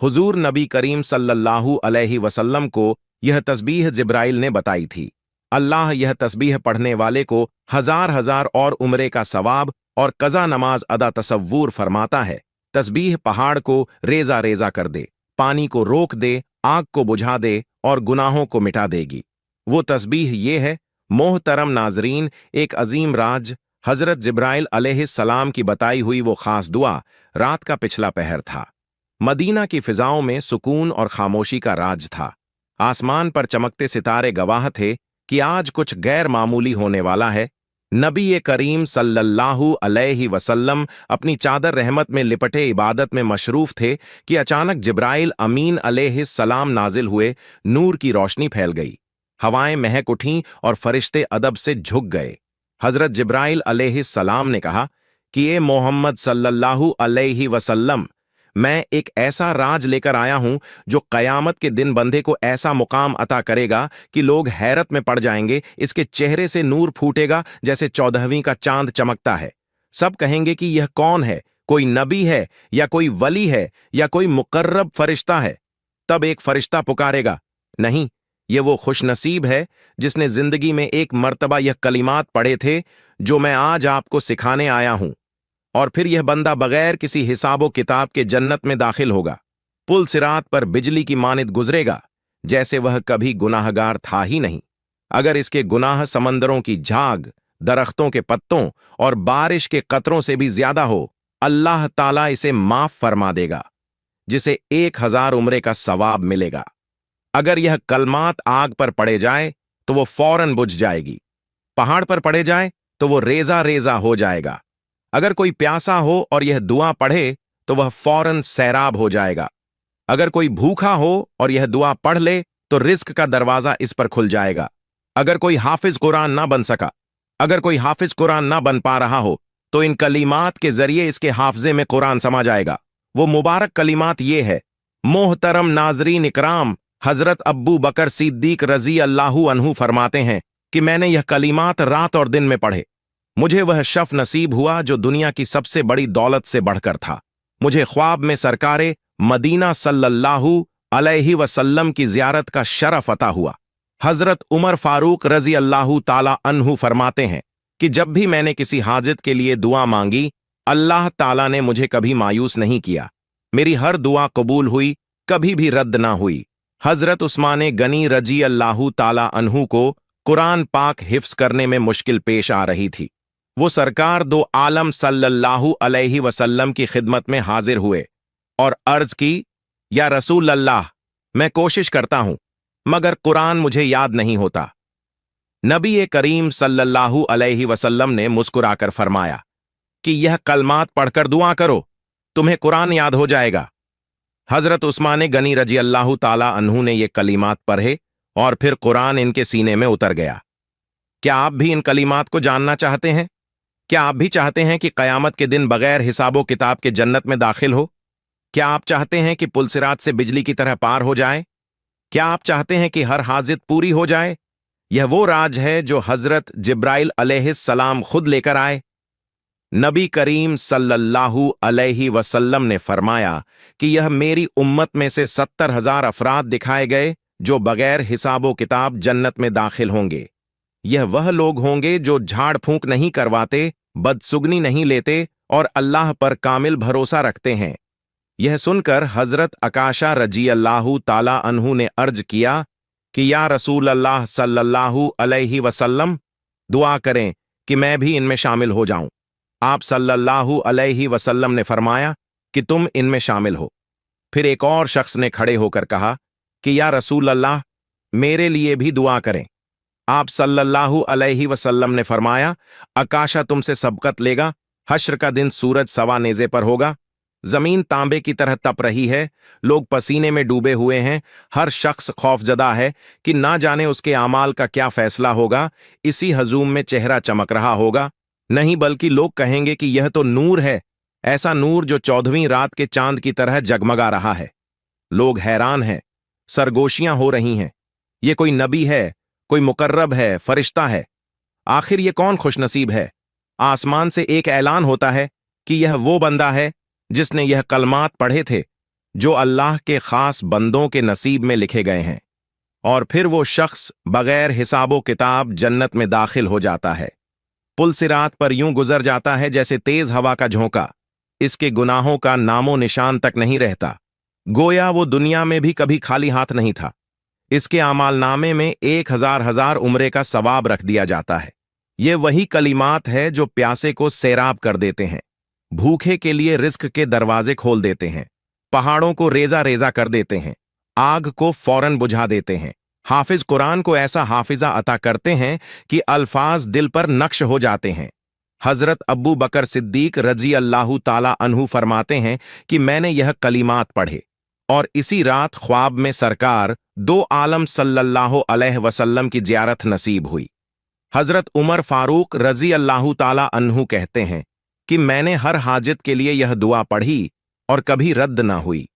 हुजूर नबी करीम सल्लल्लाहु अलैहि वसल्लम को यह तस्बीह जिब्राइल ने बताई थी। अल्लाह यह तस्बीह पढ़ने वाले को हजार हजार और उम्रे का सवाब और कज़ा नमाज अदा तसव्वूर फरमाता है। तस्बीह पहाड़ को रेजा रेजा कर दे, पानी को रोक दे, आग को बुझा दे और गुनाहों को मिटा देगी। वो तस्बीह ये है। मोहतरम नाजरीन, एक अजीम राज हजरत जिब्राइल अलैहिस्सलाम की बताई हुई वो खास दुआ रात का पिछला पहर था। मदीना की फिजाओं में सुकून और खामोशी का राज था। आसमान पर चमकते सितारे गवाह थे कि आज कुछ गैर मामूली होने वाला है। नबी करीम सल्लल्लाहु अलैहि वसल्लम अपनी चादर रहमत में लिपटे इबादत में मशरूफ थे कि अचानक जिब्राइल अमीन अलैहिस्सलाम नाजिल हुए। नूर की रोशनी फैल गई, हवाएं महक उठीं और फरिश्ते अदब से झुक गए। हजरत जिब्राइल अलैहिस्सलाम ने कहा कि ए मोहम्मद सल्लल्लाहु अलैहि वसल्लम, मैं एक ऐसा राज लेकर आया हूं जो कयामत के दिन बंदे को ऐसा मुकाम अता करेगा कि लोग हैरत में पड़ जाएंगे। इसके चेहरे से नूर फूटेगा जैसे 14वीं का चांद चमकता है। सब कहेंगे कि यह कौन है, कोई नबी है या कोई वली है या कोई मुकर्रब फरिश्ता है। तब एक फरिश्ता पुकारेगा, नहीं, ये वो खुशनसीब है जिसने जिंदगी में एक मर्तबा यह कलिमात पढ़े थे जो मैं आज आपको सिखाने आया हूं। और फिर यह बंदा बगैर किसी हिसाबो किताब के जन्नत में दाखिल होगा। पुल सिरात पर बिजली की मानिद गुजरेगा जैसे वह कभी गुनाहगार था ही नहीं। अगर इसके गुनाह समंदरों की झाग, दरख्तों के पत्तों और बारिश के कतरों से भी ज्यादा हो, अल्लाह ताला इसे माफ फरमा देगा, जिसे 1000 उम्रे का सवाब मिलेगा। अगर यह कलमात आग पर पड़े जाए तो वो फौरन बुझ जाएगी। पहाड़ पर पड़े जाए तो वो रेजा रेजा हो जाएगा। अगर कोई प्यासा हो और यह दुआ पढ़े तो वह फौरन सैराब हो जाएगा। अगर कोई भूखा हो और यह दुआ पढ़ ले तो रिस्क का दरवाजा इस पर खुल जाएगा। अगर कोई हाफिज कुरान ना बन सका, अगर कोई हाफिज कुरान ना बन पा रहा हो तो इन कलीमात के जरिए इसके हाफजे में कुरान समा जाएगा। वो मुबारक कलीमात ये है। मोहतरम नाजरीन इकराम, हजरत अब्बू बकर सिद्दीक रजी अल्लाहु अन्हु फरमाते हैं कि मैंने यह कलीमात रात और दिन में पढ़े। मुझे वह शफ नसीब हुआ जो दुनिया की सबसे बड़ी दौलत से बढ़कर था। मुझे ख्वाब में सरकारे मदीना सल्लल्लाहु अलैहि वसल्लम की जियारत का शरफ अता हुआ। हजरत उमर फारूक रजी अल्लाहु ताला अन्हु फरमाते हैं कि जब भी मैंने किसी हाजत के लिए दुआ मांगी, अल्लाह ताला ने मुझे कभी मायूस नहीं किया। मेरी हर दुआ कबूल हुई, कभी भी रद्द ना हुई। हजरत उस्मान गनी रजी अल्लाहु ताला अन्हु को कुरान पाक हिफ्स करने में मुश्किल पेश आ रही थी। वो सरकार दो आलम सल्लल्लाहु अलैहि वसल्लम की खिदमत में हाजिर हुए और अर्ज की, या रसूल अल्लाह, मैं कोशिश करता हूं मगर कुरान मुझे याद नहीं होता। नबी करीम सल्लल्लाहु अलैहि वसल्लम ने मुस्कुराकर फरमाया कि यह कलमात पढ़कर दुआ करो, तुम्हें कुरान याद हो जाएगा। हजरत उस्मान गनी रजी अल्लाहु ताला अन्हु ने ये कलीमात पढ़े और फिर कुरान इनके सीने में उतर गया। क्या आप भी इन कलीमात को जानना चाहते हैं? क्या आप भी चाहते हैं कि कयामत के दिन बगैर हिसाबो किताब के जन्नत में दाखिल हो? क्या आप चाहते हैं कि पुलसिरात से बिजली की तरह पार हो जाए? क्या आप चाहते हैं कि हर हाजित पूरी हो जाए? यह वो राज है जो हजरत जिब्राइल अलैहिस्सलाम खुद लेकर आए। नबी करीम सल्लल्लाहु अलैहि वसल्लम ने फरमाया कि यह मेरी उम्मत में से 70,000 अफराद दिखाए गए जो बगैर हिसाबो किताब जन्नत में दाखिल होंगे। यह वह लोग होंगे जो झाड़ फूंक नहीं करवाते, बदसुगनी नहीं लेते और अल्लाह पर कामिल भरोसा रखते हैं। यह सुनकर हजरत अकाशा रजी अल्लाहु ताला अन्हु ने अर्ज किया कि या रसूल अल्लाह सल्लल्लाहु अलैहि वसल्लम, दुआ करें कि मैं भी इनमें शामिल हो जाऊं। आप सल्लल्लाहु अलैहि वसल्लम ने फरमाया कि तुम इनमें शामिल हो। फिर एक और शख्स ने खड़े होकर कहा कि या रसूल अल्लाह, मेरे लिए भी दुआ करें। आप सल्लल्लाहु अलैहि वसल्लम ने फरमाया, आकाशा तुमसे सबकत लेगा। हश्र का दिन सूरज सवा नेजे पर होगा, जमीन तांबे की तरह तप रही है, लोग पसीने में डूबे हुए हैं, हर शख्स खौफजदा है कि ना जाने उसके आमाल का क्या फैसला होगा। इसी हजूम में चेहरा चमक रहा होगा, नहीं बल्कि लोग कहेंगे कि यह तो नूर है, ऐसा नूर जो 14वीं रात के चांद की तरह जगमगा रहा है। लोग हैरान हैं, सरगोशियां हो रही हैं। ये कोई नबी है, कोई मुकर्रब है, फरिश्ता है? आखिर ये कौन खुशनसीब है? आसमान से एक ऐलान होता है कि यह वो बंदा है जिसने यह कलमात पढ़े थे जो अल्लाह के खास बंदों के नसीब में लिखे गए हैं, और फिर वो शख्स बगैर हिसाबो किताब जन्नत में दाखिल हो जाता है। पुल सिरात पर यूं गुजर जाता है जैसे तेज हवा का झोंका। इसके गुनाहों का नामो निशान तक नहीं रहता, गोया वो दुनिया में भी कभी खाली हाथ नहीं था। इसके आमालनामे में 1000 उम्रे का सवाब रख दिया जाता है। ये वही कलिमात है जो प्यासे को सैराब कर देते हैं, भूखे के लिए रिस्क के दरवाजे खोल देते हैं, पहाड़ों को रेजा रेजा कर देते हैं, आग को फौरन बुझा देते हैं। हाफिज कुरान को ऐसा हाफिजा अता करते हैं कि अल्फाज दिल पर नक्श हो जाते हैं। हजरत अब्बू बकर सिद्दीक रजी अल्लाहु ताला अन्हु फरमाते हैं कि मैंने यह कलिमात पढ़े और इसी रात ख्वाब में सरकार दो आलम सल्लल्लाहु अलैहि वसल्लम की जियारत नसीब हुई। हजरत उमर फारूक रजी अल्लाहु ताला अन्हु कहते हैं कि मैंने हर हाजत के लिए यह दुआ पढ़ी और कभी रद्द न हुई।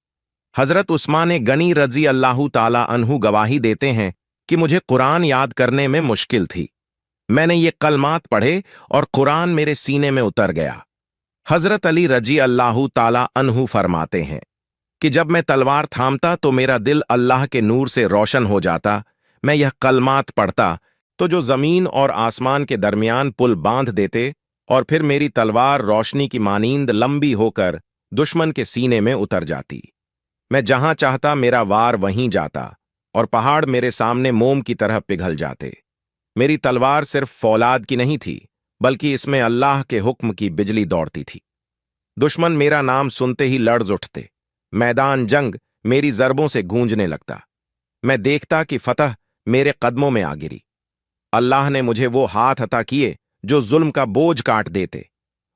हजरत उस्मान गनी रजी अल्लाहु ताला अन्हु गवाही देते हैं कि मुझे कुरान याद करने में मुश्किल थी। मैंने ये कलमात पढ़े और कुरान मेरे सीने में उतर गया। हजरत अली रजी अल्लाहु ताला अन्हु फरमाते हैं कि जब मैं तलवार थामता तो मेरा दिल अल्लाह के नूर से रोशन हो जाता। मैं यह कलमात पढ़ता तो जो जमीन और आसमान के दरमियान पुल बांध देते, और फिर मेरी तलवार रोशनी की मानींद लंबी होकर दुश्मन के सीने में उतर जाती। मैं जहां चाहता मेरा वार वहीं जाता और पहाड़ मेरे सामने मोम की तरह पिघल जाते। मेरी तलवार सिर्फ फौलाद की नहीं थी, बल्कि इसमें अल्लाह के हुक्म की बिजली दौड़ती थी। दुश्मन मेरा नाम सुनते ही लर्ज उठते, मैदान जंग मेरी जरबों से गूंजने लगता। मैं देखता कि फतह मेरे कदमों में आ गिरी। अल्लाह ने मुझे वो हाथ अता किए जो जुल्म का बोझ काट देते,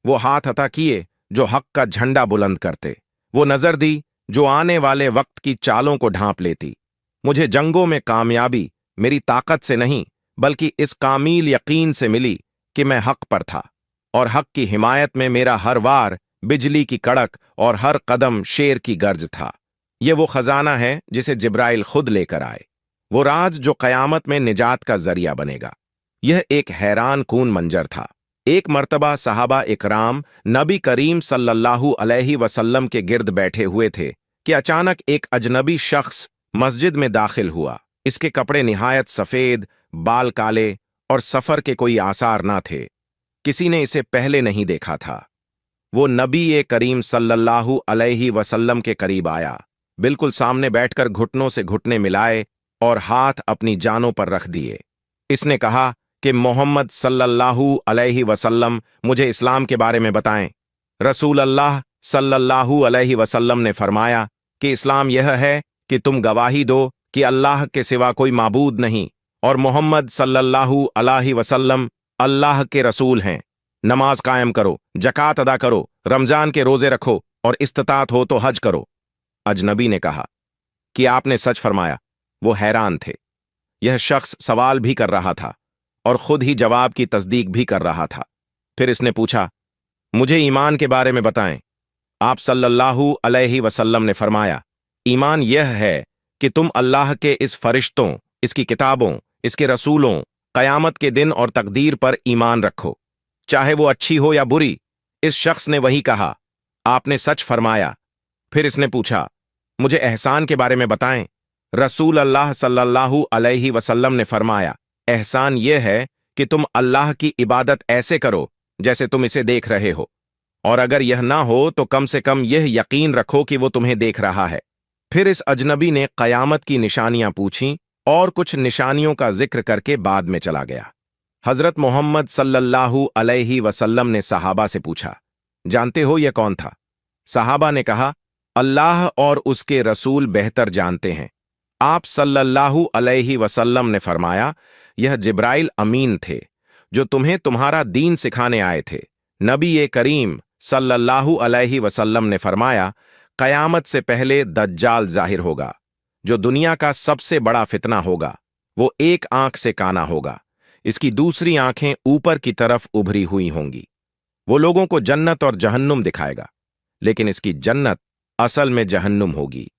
वो हाथ अता किए जो हक का झंडा बुलंद करते, वो नजर दी जो आने वाले वक्त की चालों को ढांप लेती। मुझे जंगों में कामयाबी मेरी ताकत से नहीं, बल्कि इस कामिल यकीन से मिली कि मैं हक पर था, और हक की हिमायत में मेरा हर वार बिजली की कड़क और हर कदम शेर की गर्ज था। ये वो खजाना है जिसे जिब्राइल खुद लेकर आए, वो राज जो कयामत में निजात का जरिया बनेगा। यह एक हैरान कून मंजर था। एक मर्तबा सहाबा इकराम नबी करीम सल्लल्लाहु अलैहि वसल्लम के गिर्द बैठे हुए थे कि अचानक एक अजनबी शख्स मस्जिद में दाखिल हुआ। इसके कपड़े निहायत सफेद, बाल काले और सफर के कोई आसार ना थे। किसी ने इसे पहले नहीं देखा था। वो नबी करीम सल्लल्लाहु अलैहि वसल्लम के करीब आया, बिल्कुल सामने बैठकर घुटनों से घुटने मिलाए और हाथ अपनी जानों पर रख दिए। इसने कहा कि मोहम्मद सल्लल्लाहु अलैहि वसल्लम मुझे इस्लाम के बारे में बताएं। रसूल अल्लाह सल्लल्लाहु अलैहि वसल्लम ने फरमाया कि इस्लाम यह है कि तुम गवाही दो कि अल्लाह के सिवा कोई माबूद नहीं और मोहम्मद सल्लल्लाहु अलैहि वसल्लम अल्लाह के रसूल हैं। नमाज कायम करो, जकात अदा करो, रमजान के रोजे रखो और इस्तिताअत हो तो हज करो। अजनबी ने कहा कि आपने सच फरमाया। वो हैरान थे। यह शख्स सवाल भी कर रहा था और खुद ही जवाब की तस्दीक भी कर रहा था। फिर इसने पूछा, मुझे ईमान के बारे में बताएं। आप सल्लल्लाहु अलैहि वसल्लम ने फरमाया, ईमान यह है कि तुम अल्लाह के इस फरिश्तों, इसकी किताबों, इसके रसूलों, कयामत के दिन और तकदीर पर ईमान रखो, चाहे वो अच्छी हो या बुरी। इस शख्स ने वही कहा, आपने सच फरमाया। फिर इसने पूछा, मुझे एहसान के बारे में बताएं। रसूल अल्लाह सल्लल्लाहु अलैहि वसल्लम ने फरमाया, एहसान यह है कि तुम अल्लाह की इबादत ऐसे करो जैसे तुम इसे देख रहे हो, और अगर यह ना हो तो कम से कम यह यकीन रखो कि वो तुम्हें देख रहा है। फिर इस अजनबी ने कयामत की निशानियां पूछीं और कुछ निशानियों का जिक्र करके बाद में चला गया। हजरत मोहम्मद सल्लल्लाहु अलैहि वसल्लम ने सहाबा से पूछा, जानते हो यह कौन था? सहाबा ने कहा, अल्लाह और उसके रसूल बेहतर जानते हैं। आप सल्लल्लाहु अलैहि वसल्लम ने फरमाया, यह जिब्राइल अमीन थे जो तुम्हें तुम्हारा दीन सिखाने आए थे। नबी करीम सल्लल्लाहु अलैहि वसल्लम ने फरमाया, कयामत से पहले दज्जाल जाहिर होगा, जो दुनिया का सबसे बड़ा फितना होगा। वो एक आंख से काना होगा, इसकी दूसरी आंखें ऊपर की तरफ उभरी हुई होंगी। वो लोगों को जन्नत और जहन्नुम दिखाएगा, लेकिन इसकी जन्नत असल में जहन्नुम होगी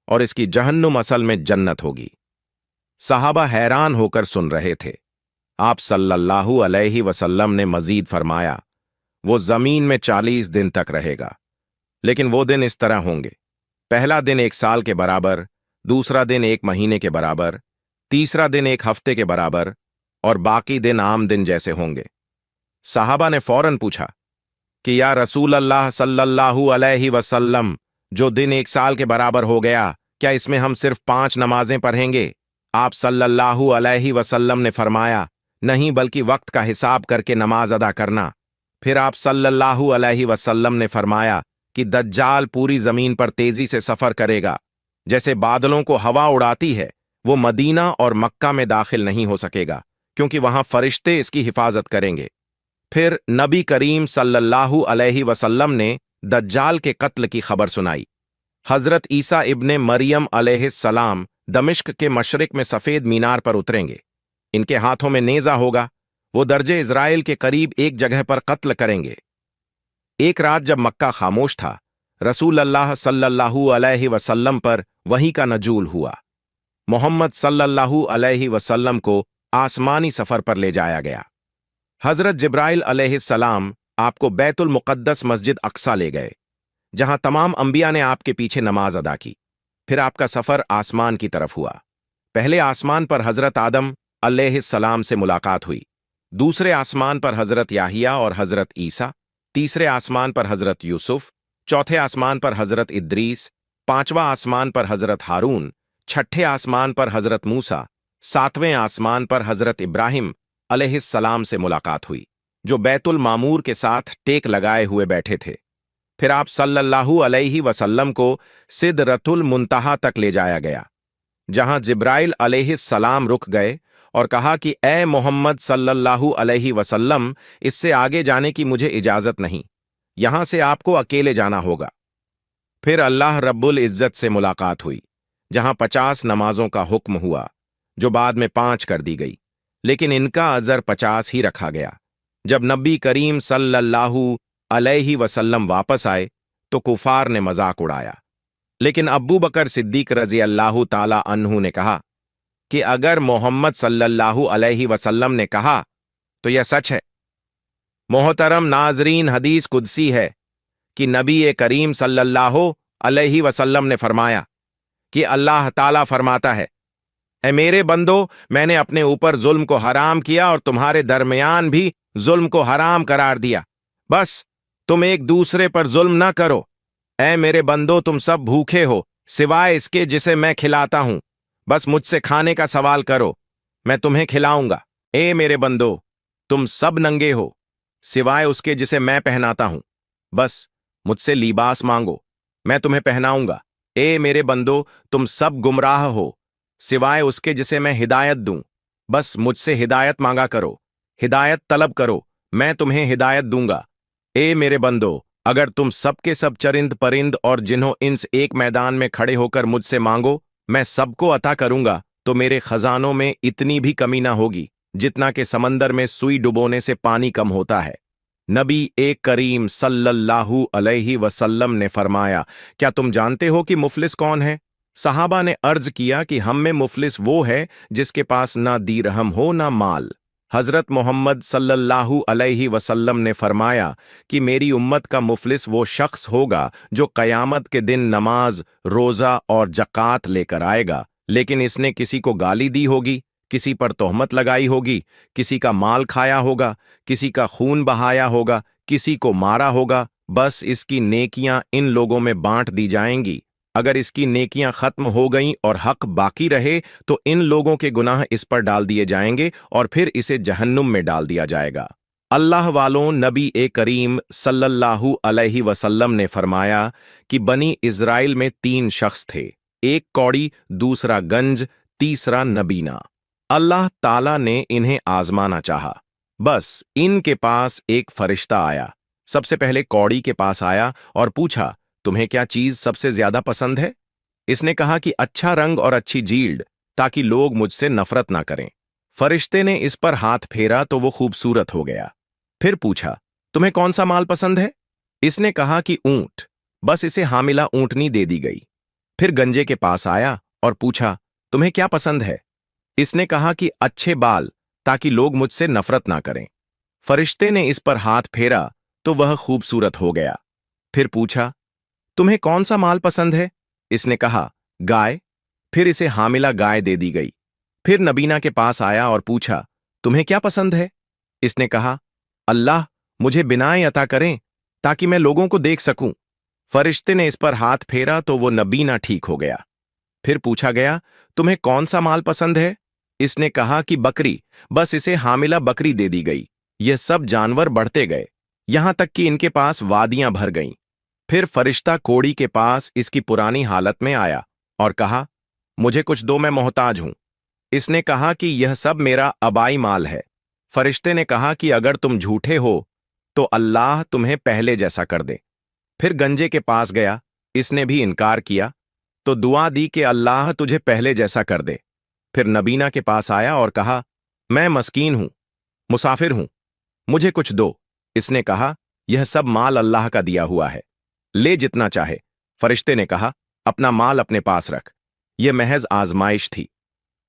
और इसकी जहन्नुम असल में जन्नत होगी। सहाबा हैरान होकर सुन रहे थे। आप सल्लल्लाहु अलैहि वसल्लम ने मजीद फरमाया, वो जमीन में 40 दिन तक रहेगा, लेकिन वो दिन इस तरह होंगे, पहला दिन 1 साल के बराबर, दूसरा दिन 1 महीने के बराबर, तीसरा दिन 1 हफ्ते के बराबर और बाकी दिन आम दिन जैसे होंगे। साहबा ने फौरन पूछा कि या रसूल अल्लाह सल्लल्लाहु अलैहि वसल्लम, जो दिन 1 साल के बराबर हो गया, क्या इसमें हम सिर्फ 5 नमाजें पढ़ेंगे? आप सल्लल्लाहु अलैहि वसल्लम ने फरमाया, नहीं, बल्कि वक्त का हिसाब करके नमाज अदा करना। फिर आप सल्लल्लाहु अलैहि वसल्लम ने फरमाया कि दज्जाल पूरी जमीन पर तेजी से सफर करेगा, जैसे बादलों को हवा उड़ाती है। वो मदीना और मक्का में दाखिल नहीं हो सकेगा, क्योंकि वहां फरिश्ते इसकी हिफाजत करेंगे। फिर नबी करीम सल्लल्लाहु अलैहि वसल्लम ने दज्जाल के कत्ल की खबर सुनाई। हजरत ईसा इब्ने मरियम अलैहिस्सलाम दमिश्क के मशरिक में सफेद मीनार पर उतरेंगे। इनके हाथों में नेजा होगा। वो दर्जे इज़राइल के करीब एक जगह पर कत्ल करेंगे। एक रात जब मक्का खामोश था, रसूल अल्लाह सल्लल्लाहु अलैहि वसल्लम पर वही का नजूल हुआ। मोहम्मद सल्लल्लाहु अलैहि वसल्लम को आसमानी सफर पर ले जाया गया। हजरत जिब्राइल अलैहिस्सलाम आपको बैतुल मुक़द्दस मस्जिद अक्सा ले गए, जहां तमाम अंबिया ने आपके पीछे नमाज अदा की। फिर आपका सफर आसमान की तरफ हुआ। पहले आसमान पर हजरत आदम अलैहिस्सलाम से मुलाकात हुई, दूसरे आसमान पर हजरत याहिया और हजरत ईसा, तीसरे आसमान पर हजरत यूसुफ, चौथे आसमान पर हजरत इद्रीस, पांचवा आसमान पर हजरत हारून, छठे आसमान पर हजरत मूसा, सातवें आसमान पर हजरत इब्राहिम अलैहिस्सलाम से मुलाकात हुई, जो बैतुल मामूर के साथ टेक लगाए हुए बैठे थे। फिर आप सल्लल्लाहु अलैहि वसल्लम को सिदरतुल मुंतहा तक ले जाया गया, जहां जिब्राइल अलैहिस्सलाम रुक गए और कहा कि ए मोहम्मद सल्लल्लाहु अलैहि वसल्लम, इससे आगे जाने की मुझे इजाजत नहीं, यहां से आपको अकेले जाना होगा। फिर अल्लाह रब्बुल इज्जत से मुलाकात हुई, जहां 50 नमाजों का हुक्म हुआ, जो बाद में 5 कर दी गई, लेकिन इनका अजर 50 ही रखा गया। जब नबी करीम सल्लल्लाहु अलैहि वसल्लम वापस आए तो कुफार ने मजाक उड़ाया, लेकिन अब्बू बकर सिद्दीक रजी अल्लाह ताला अन्हु ने कहा कि अगर मोहम्मद सल्लल्लाहु अलैहि वसल्लम ने कहा तो यह सच है। मोहतरम नाजरीन, हदीस कुदसी है कि नबी करीम सल्लल्लाहु अलैहि वसल्लम ने फरमाया कि अल्लाह ताला फरमाता है, ए मेरे बंदो, मैंने अपने ऊपर जुल्म को हराम किया और तुम्हारे दरमियान भी जुल्म को हराम करार दिया। बस तुम एक दूसरे पर जुल्म ना करो। ए मेरे बंदो, तुम सब भूखे हो सिवाय इसके जिसे मैं खिलाता हूं। बस मुझसे खाने का सवाल करो, मैं तुम्हें खिलाऊंगा। ए मेरे बंदो, तुम सब नंगे हो सिवाय उसके जिसे मैं पहनाता हूं। बस मुझसे लिबास मांगो, मैं तुम्हें पहनाऊंगा। ए मेरे बंदो, तुम सब गुमराह हो सिवाय उसके जिसे मैं हिदायत दूं। बस मुझसे हिदायत मांगा करो, हिदायत तलब करो, मैं तुम्हें हिदायत दूंगा। ए मेरे बंदो, अगर तुम सबके सब चरिंद परिंद और जिन्हों इंस एक मैदान में खड़े होकर मुझसे मांगो, मैं सबको अता करूंगा, तो मेरे खजानों में इतनी भी कमी ना होगी जितना कि समंदर में सुई डुबोने से पानी कम होता है। नबी करीम सल्लल्लाहु अलैहि वसल्लम ने फरमाया, क्या तुम जानते हो कि मुफलिस कौन है? सहाबा ने अर्ज किया कि हम में मुफलिस वो है जिसके पास ना दीरहम हो ना माल। हजरत मोहम्मद सल्लल्लाहु अलैहि वसल्लम ने फरमाया कि मेरी उम्मत का मुफलिस वो शख्स होगा जो कयामत के दिन नमाज, रोजा और जक़ात लेकर आएगा, लेकिन इसने किसी को गाली दी होगी, किसी पर तोहमत लगाई होगी, किसी का माल खाया होगा, किसी का खून बहाया होगा, किसी को मारा होगा। बस इसकी नेकियां इन लोगों में बांट दी जाएंगी। अगर इसकी नेकियां खत्म हो गईं और हक बाकी रहे तो इन लोगों के गुनाह इस पर डाल दिए जाएंगे और फिर इसे जहन्नुम में डाल दिया जाएगा। अल्लाह वालों, नबी करीम सल्लल्लाहु अलैहि वसल्लम ने फरमाया कि बनी इज़राइल में 3 शख्स थे, एक कौड़ी, दूसरा गंज, तीसरा नबीना। अल्लाह ताला ने इन्हें आजमाना चाहा। बस इनके पास एक फरिश्ता आया। सबसे पहले कौड़ी के पास आया और पूछा, तुम्हें क्या चीज सबसे ज्यादा पसंद है? इसने कहा कि अच्छा रंग और अच्छी जील्ड, ताकि लोग मुझसे नफरत ना करें। फरिश्ते ने इस पर हाथ फेरा तो वो खूबसूरत हो गया। फिर पूछा, तुम्हें कौन सा माल पसंद है? इसने कहा कि ऊंट। बस इसे हामिला ऊंटनी दे दी गई। फिर गंजे के पास आया और पूछा, तुम्हें क्या पसंद है? इसने कहा कि अच्छे बाल, ताकि लोग मुझसे नफरत ना करें। फरिश्ते ने इस पर हाथ फेरा तो वह खूबसूरत हो गया। फिर पूछा, तुम्हें कौन सा माल पसंद है? इसने कहा, गाय। फिर इसे हामिला गाय दे दी गई। फिर नबीना के पास आया और पूछा, तुम्हें क्या पसंद है? इसने कहा, अल्लाह मुझे बिनाएं अता करें ताकि मैं लोगों को देख सकूं। फरिश्ते ने इस पर हाथ फेरा तो वो नबीना ठीक हो गया। फिर पूछा गया, तुम्हें कौन सा माल पसंद है? इसने कहा कि बकरी। बस इसे हामिला बकरी दे दी गई। ये सब जानवर बढ़ते गए, यहां तक कि इनके पास वादियां भर गईं। फिर फरिश्ता कोड़ी के पास इसकी पुरानी हालत में आया और कहा, मुझे कुछ दो, मैं मोहताज हूं। इसने कहा कि यह सब मेरा अबाई माल है। फरिश्ते ने कहा कि अगर तुम झूठे हो तो अल्लाह तुम्हें पहले जैसा कर दे। फिर गंजे के पास गया, इसने भी इनकार किया तो दुआ दी कि अल्लाह तुझे पहले जैसा कर दे। फिर नबीना के पास आया और कहा, मैं मस्कीन हूं, मुसाफिर हूं, मुझे कुछ दो। इसने कहा, यह सब माल अल्लाह का दिया हुआ है, ले जितना चाहे। फरिश्ते ने कहा, अपना माल अपने पास रख, यह महज आजमाइश थी।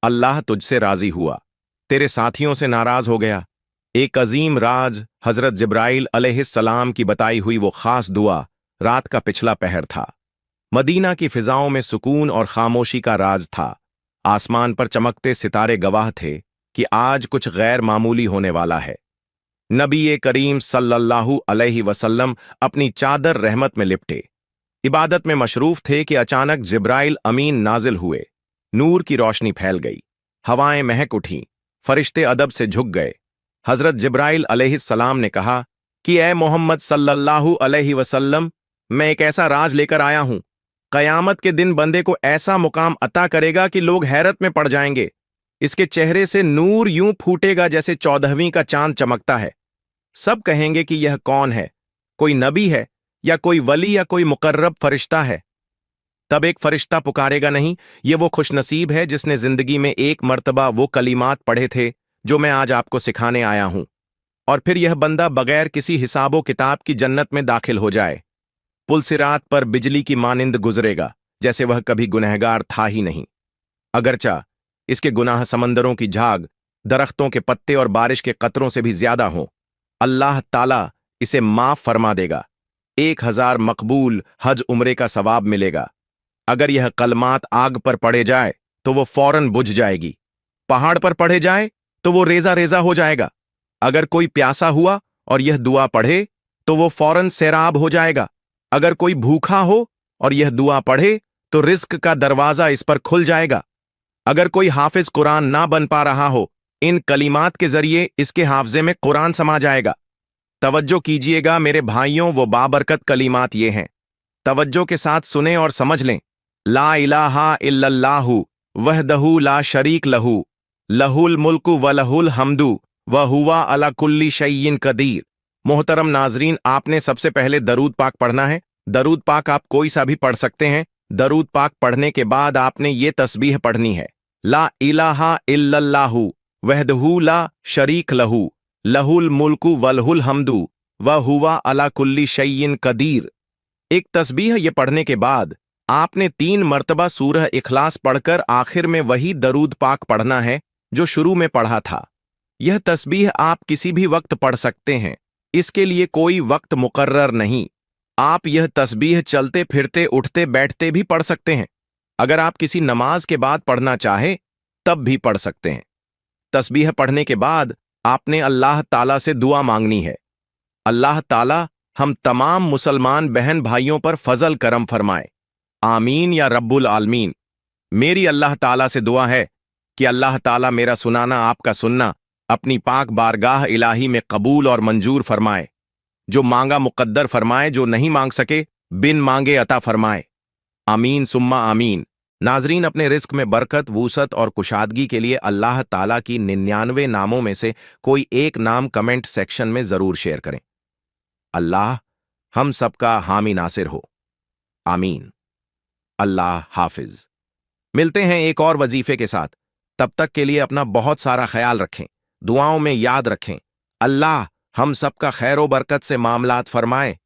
अल्लाह तुझसे राजी हुआ, तेरे साथियों से नाराज हो गया। एक अजीम राज हजरत जिब्राइल अलैहिस्सलाम की बताई हुई वो खास दुआ रात का पिछला पहर था। मदीना की फिजाओं में सुकून और खामोशी का राज था। आसमान पर चमकते सितारे गवाह थे कि आज कुछ गैर मामूली होने वाला है। नबी करीम सल्लल्लाहु अलैहि वसल्लम अपनी चादर रहमत में लिपटे इबादत में मशरूफ थे कि अचानक जिब्राइल अमीन नाजिल हुए। नूर की रोशनी फैल गई, हवाएं महक उठीं, फरिश्ते अदब से झुक गए। हजरत जिब्राइल अलैहिस्सलाम ने कहा कि ए मोहम्मद सल्लल्लाहु अलैहि वसल्लम, मैं एक ऐसा राज लेकर आया हूं, कयामत के दिन बंदे को ऐसा मुकाम अता करेगा कि लोग हैरत में पड़ जाएंगे। इसके चेहरे से नूर यूं फूटेगा जैसे 14वीं का चांद चमकता है। सब कहेंगे कि यह कौन है, कोई नबी है या कोई वली या कोई मुकर्रब फरिश्ता है। तब एक फरिश्ता पुकारेगा, नहीं, ये वो खुशनसीब है जिसने जिंदगी में एक मर्तबा वो कलीमात पढ़े थे जो मैं आज आपको सिखाने आया हूं, और फिर यह बंदा बगैर किसी हिसाबो किताब की जन्नत में दाखिल हो जाए। पुलसिरात पर बिजली की मानिंद गुजरेगा जैसे वह कभी गुनहगार था ही नहीं। अगरचा इसके गुनाह समंदरों की झाग, दरख्तों के पत्ते और बारिश के कतरों से भी ज्यादा हों, अल्लाह ताला इसे माफ फरमा देगा। 1000 मकबूल हज उम्रे का सवाब मिलेगा। अगर यह कलमात आग पर पड़े जाए तो वो फौरन बुझ जाएगी, पहाड़ पर पड़े जाए तो वो रेजा रेजा हो जाएगा। अगर कोई प्यासा हुआ और यह दुआ पढ़े तो वो फौरन सैराब हो जाएगा। अगर कोई भूखा हो और यह दुआ पढ़े तो रिस्क का दरवाजा इस पर खुल जाएगा। अगर कोई हाफिज कुरान ना बन पा रहा हो, इन कलीमात के जरिए इसके हाफजे में कुरान समा जाएगा। तवज्जो कीजिएगा मेरे भाइयों, वो बाबरकत कलीमात ये हैं, तवज्जो के साथ सुने और समझ लें। ला इलाहा इल्लल्लाहु वहदहु ला शरीक लहू, लहुल मुल्कु व लहुल हम्दु व हुवा अला कुल्ली शैइन कदीर। मोहतरम नाजरीन, आपने सबसे पहले दरूद पाक पढ़ना है। दरूद पाक आप कोई सा भी पढ़ सकते हैं। दरूद पाक पढ़ने के बाद आपने ये तस्बीह पढ़नी है, ला इलाहा इल्लल्लाहु वहदहु ला शरीक लहू, लहुल मुल्कु व लहुल हम्दु व हुवा अला कुल्ली शैइन कदीर। एक तस्बीह ये पढ़ने के बाद आपने 3 मर्तबा सूरह इखलास पढ़कर आखिर में वही दरूद पाक पढ़ना है जो शुरू में पढ़ा था। यह तस्बीह आप किसी भी वक्त पढ़ सकते हैं, इसके लिए कोई वक्त मुकर्रर नहीं। आप यह तस्बीह चलते फिरते उठते बैठते भी पढ़ सकते हैं। अगर आप किसी नमाज के बाद पढ़ना चाहे तब भी पढ़ सकते हैं। तस्बीह पढ़ने के बाद आपने अल्लाह ताला से दुआ मांगनी है, अल्लाह ताला हम तमाम मुसलमान बहन भाइयों पर फजल करम फरमाए, आमीन या रब्बुल आलमीन। मेरी अल्लाह ताला से दुआ है कि अल्लाह ताला मेरा सुनाना, आपका सुनना अपनी पाक बारगाह इलाही में कबूल और मंजूर फरमाए। जो मांगा मुकद्दर फरमाए, जो नहीं मांग सके बिन मांगे अता फरमाए। आमीन सुम्मा आमीन। नाजरीन, अपने रिस्क में बरकत, वूसत और कुशादगी के लिए अल्लाह ताला की 99 नामों में से कोई एक नाम कमेंट सेक्शन में जरूर शेयर करें। अल्लाह हम सबका हामी नासिर हो, आमीन। अल्लाह हाफिज। मिलते हैं एक और वजीफे के साथ, तब तक के लिए अपना बहुत सारा ख्याल रखें, दुआओं में याद रखें। अल्लाह हम सबका खैर व बरकत से मामलात फरमाए।